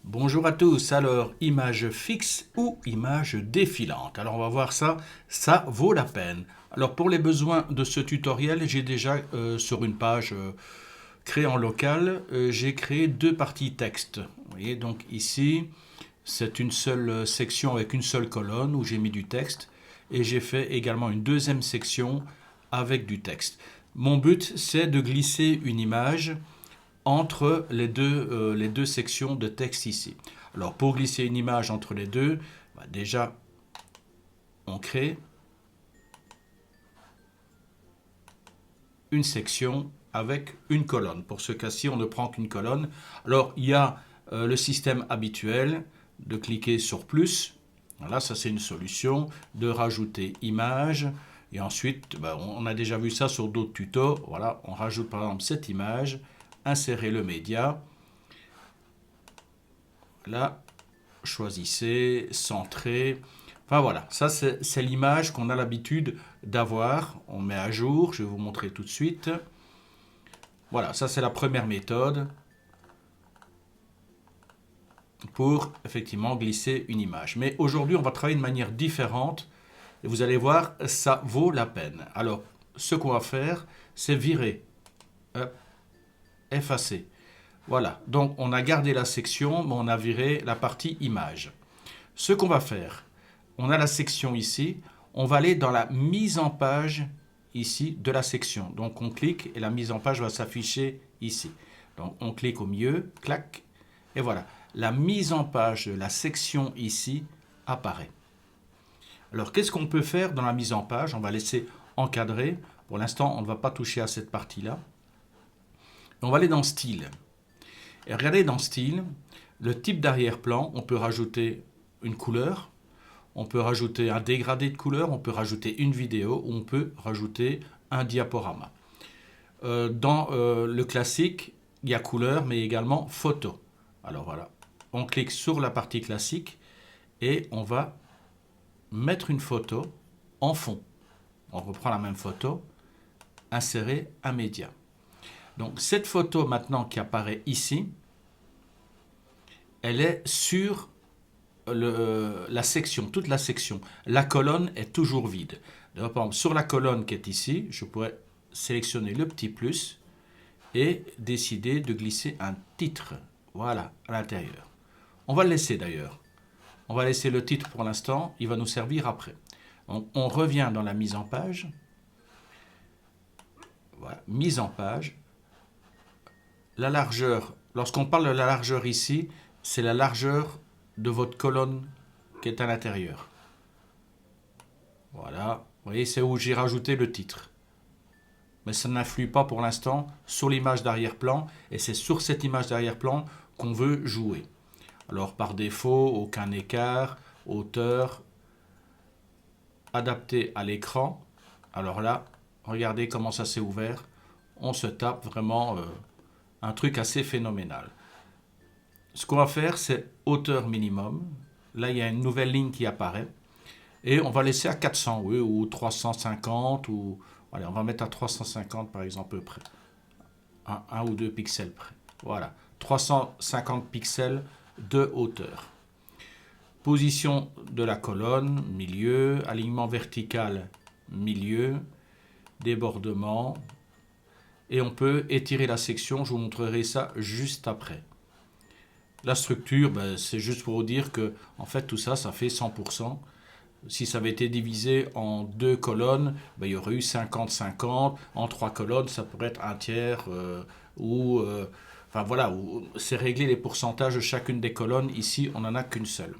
Bonjour à tous, alors image fixe ou image défilante. Alors on va voir ça, ça vaut la peine. Alors pour les besoins de ce tutoriel, j'ai déjà sur une page créée en local, j'ai créé deux parties texte. Vous voyez donc ici, c'est une seule section avec une seule colonne où j'ai mis du texte et j'ai fait également une deuxième section avec du texte. Mon but c'est de glisser une image entre les deux sections de texte ici. Alors pour glisser une image entre les deux, déjà on crée une section avec une colonne. Pour ce cas-ci, on ne prend qu'une colonne. Alors il y a le système habituel de cliquer sur plus. Voilà, ça c'est une solution. De rajouter image. Et ensuite, on a déjà vu ça sur d'autres tutos. Voilà, on rajoute par exemple cette image. Insérer le média. Là, choisissez, centrer. Enfin voilà, ça c'est l'image qu'on a l'habitude d'avoir. On met à jour, je vais vous montrer tout de suite. Voilà, ça c'est la première méthode pour effectivement glisser une image. Mais aujourd'hui, on va travailler de manière différente. Et vous allez voir, ça vaut la peine. Alors, ce qu'on va faire, c'est virer. Hop, effacer. Voilà, donc on a gardé la section, mais on a viré la partie image. Ce qu'on va faire, on a la section ici, on va aller dans la mise en page ici de la section. Donc on clique et la mise en page va s'afficher ici. Donc on clique au milieu, clac, et voilà. La mise en page de la section ici apparaît. Alors qu'est-ce qu'on peut faire dans la mise en page? On va laisser encadrer. Pour l'instant, on ne va pas toucher à cette partie-là. On va aller dans Style. Et regardez dans Style, le type d'arrière-plan, on peut rajouter une couleur, on peut rajouter un dégradé de couleur, on peut rajouter une vidéo, ou on peut rajouter un diaporama. Dans le classique, il y a couleur, mais également photo. Alors voilà, on clique sur la partie classique et on va mettre une photo en fond. On reprend la même photo, insérer un média. Donc cette photo maintenant qui apparaît ici, elle est sur la section, toute la section. La colonne est toujours vide. Donc, par exemple, sur la colonne qui est ici, je pourrais sélectionner le petit plus et décider de glisser un titre. Voilà, à l'intérieur. On va le laisser d'ailleurs. On va laisser le titre pour l'instant, il va nous servir après. Donc, on revient dans la mise en page. Voilà, mise en page. La largeur, lorsqu'on parle de la largeur ici, c'est la largeur de votre colonne qui est à l'intérieur. Voilà, vous voyez, c'est où j'ai rajouté le titre. Mais ça n'influe pas pour l'instant sur l'image d'arrière-plan, et c'est sur cette image d'arrière-plan qu'on veut jouer. Alors par défaut, aucun écart, hauteur, adapté à l'écran. Alors là, regardez comment ça s'est ouvert. On se tape vraiment un truc assez phénoménal. Ce qu'on va faire, c'est hauteur minimum. Là, il y a une nouvelle ligne qui apparaît. Et on va laisser à 400, oui, ou 350, ou... Allez, on va mettre à 350 par exemple, à peu près. Un ou deux pixels près. Voilà, 350 pixels de hauteur. Position de la colonne, milieu, alignement vertical, milieu, débordement. Et on peut étirer la section, je vous montrerai ça juste après. La structure, c'est juste pour vous dire que en fait tout ça, ça fait 100%. Si ça avait été divisé en deux colonnes, il y aurait eu 50-50. En trois colonnes, ça pourrait être un tiers. Enfin voilà, c'est réglé les pourcentages de chacune des colonnes. Ici, on n'en a qu'une seule.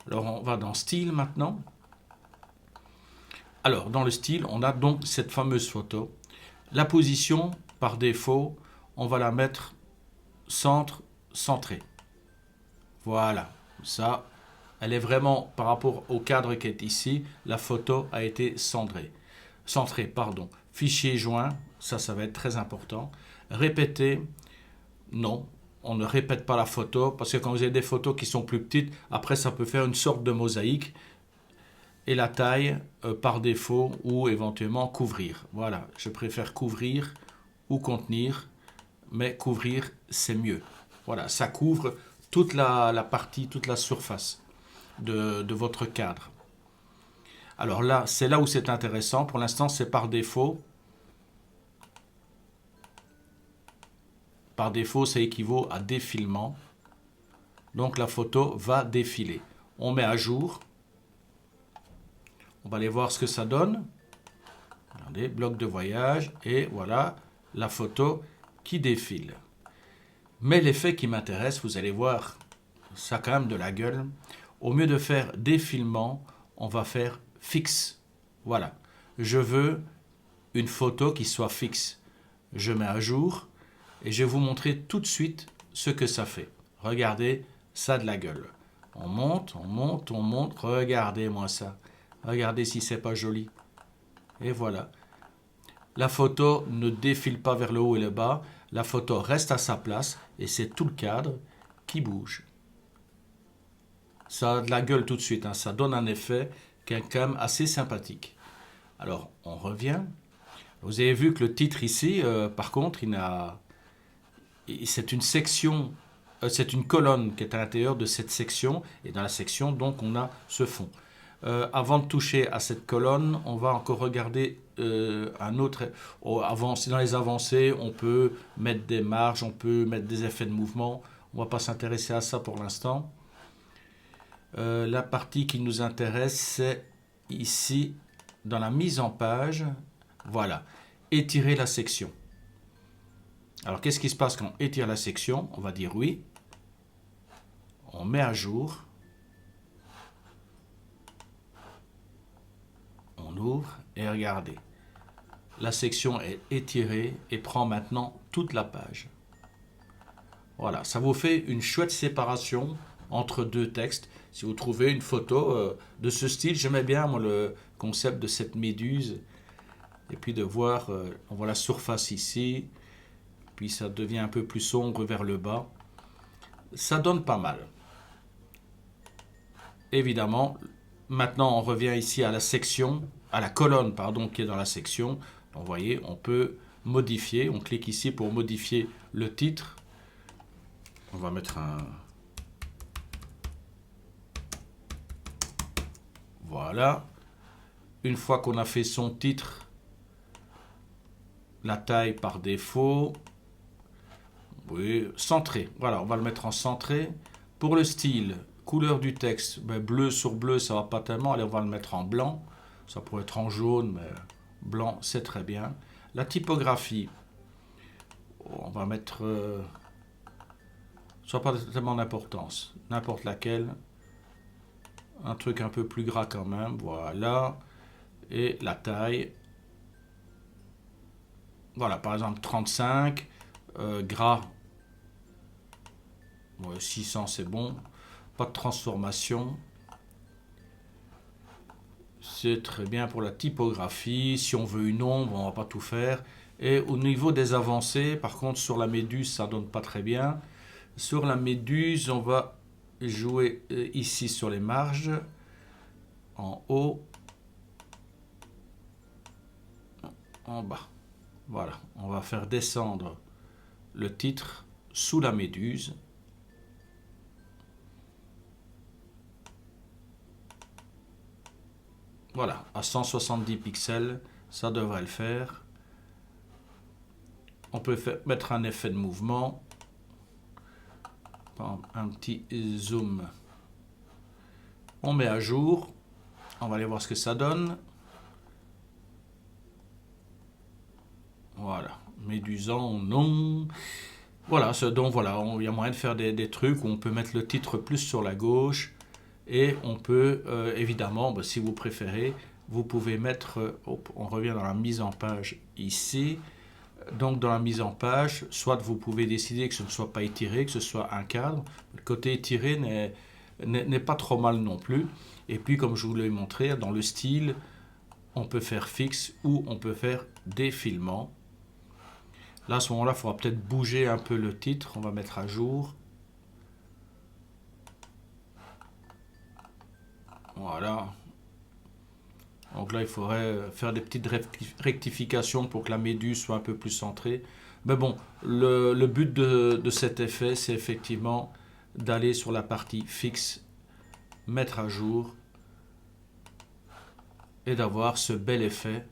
Alors on va dans Style maintenant. Alors dans le style, on a donc cette fameuse photo. La position, par défaut, on va la mettre centre, centré. Voilà, ça, elle est vraiment, par rapport au cadre qui est ici, la photo a été centrée. Fichier joint, ça va être très important. Répéter, non, on ne répète pas la photo, parce que quand vous avez des photos qui sont plus petites, après ça peut faire une sorte de mosaïque. Et la taille, par défaut, ou éventuellement couvrir. Voilà, je préfère couvrir ou contenir, mais couvrir, c'est mieux. Voilà, ça couvre toute la partie, toute la surface de votre cadre. Alors là, c'est là où c'est intéressant. Pour l'instant, c'est par défaut. Par défaut, ça équivaut à défilement. Donc la photo va défiler. On met à jour. On va aller voir ce que ça donne. Regardez, bloc de voyage. Et voilà la photo qui défile. Mais l'effet qui m'intéresse, vous allez voir, ça a quand même de la gueule. Au lieu de faire défilement, on va faire fixe. Voilà. Je veux une photo qui soit fixe. Je mets à jour et je vais vous montrer tout de suite ce que ça fait. Regardez, ça a de la gueule. On monte, on monte, on monte. Regardez-moi ça. Regardez si c'est pas joli. Et voilà. La photo ne défile pas vers le haut et le bas. La photo reste à sa place et c'est tout le cadre qui bouge. Ça a de la gueule tout de suite. Hein. Ça donne un effet qui est quand même assez sympathique. Alors, on revient. Vous avez vu que le titre ici, par contre, c'est une section, c'est une colonne qui est à l'intérieur de cette section. Et dans la section, donc, on a ce fond. Avant de toucher à cette colonne, on va encore regarder un autre. Dans les avancées, on peut mettre des marges, on peut mettre des effets de mouvement. On ne va pas s'intéresser à ça pour l'instant. La partie qui nous intéresse, c'est ici, dans la mise en page. Voilà, étirer la section. Alors, qu'est-ce qui se passe quand on étire la section? On va dire oui. On met à jour. On ouvre et regardez. La section est étirée et prend maintenant toute la page. Voilà, ça vous fait une chouette séparation entre deux textes. Si vous trouvez une photo de ce style, j'aimais bien moi, le concept de cette méduse. Et puis de voir, on voit la surface ici, puis ça devient un peu plus sombre vers le bas. Ça donne pas mal. Évidemment, maintenant on revient ici à la section, à la colonne pardon, qui est dans la section. Donc, vous voyez, on peut modifier. On clique ici pour modifier le titre. On va mettre un... Voilà. Une fois qu'on a fait son titre, la taille par défaut. Oui, centré. Voilà, on va le mettre en centré. Pour le style, couleur du texte, ben, bleu sur bleu, ça va pas tellement. Allez, on va le mettre en blanc. Ça pourrait être en jaune, mais blanc, c'est très bien. La typographie, on va mettre... ça n'a pas tellement d'importance. N'importe laquelle. Un truc un peu plus gras quand même. Voilà. Et la taille. Voilà, par exemple 35. Gras. Ouais, 600, c'est bon. Pas de transformation. C'est très bien pour la typographie. Si on veut une ombre, on ne va pas tout faire. Et au niveau des avancées, par contre, sur la méduse, ça ne donne pas très bien. Sur la méduse, on va jouer ici sur les marges, en haut, en bas. Voilà, on va faire descendre le titre sous la méduse. Voilà, à 170 pixels, ça devrait le faire. On peut mettre un effet de mouvement. Un petit zoom. On met à jour. On va aller voir ce que ça donne. Voilà. Médusant, non. Voilà, donc voilà, il y a moyen de faire des trucs où on peut mettre le titre plus sur la gauche. Et on peut, évidemment, si vous préférez, vous pouvez mettre, on revient dans la mise en page ici. Donc dans la mise en page, soit vous pouvez décider que ce ne soit pas étiré, que ce soit un cadre. Le côté étiré n'est pas trop mal non plus. Et puis comme je vous l'ai montré, dans le style, on peut faire fixe ou on peut faire défilement. Là à ce moment-là, il faudra peut-être bouger un peu le titre. On va mettre à jour. Voilà. Donc là, il faudrait faire des petites rectifications pour que la méduse soit un peu plus centrée. Mais bon, le but de cet effet, c'est effectivement d'aller sur la partie fixe, mettre à jour et d'avoir ce bel effet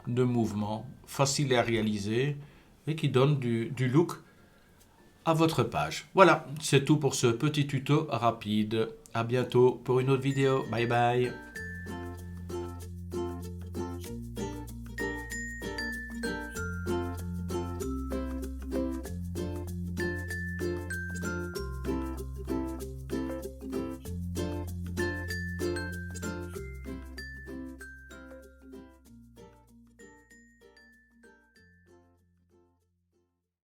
de mouvement facile à réaliser et qui donne du look à votre page. Voilà, c'est tout pour ce petit tuto rapide. À bientôt pour une autre vidéo. Bye bye.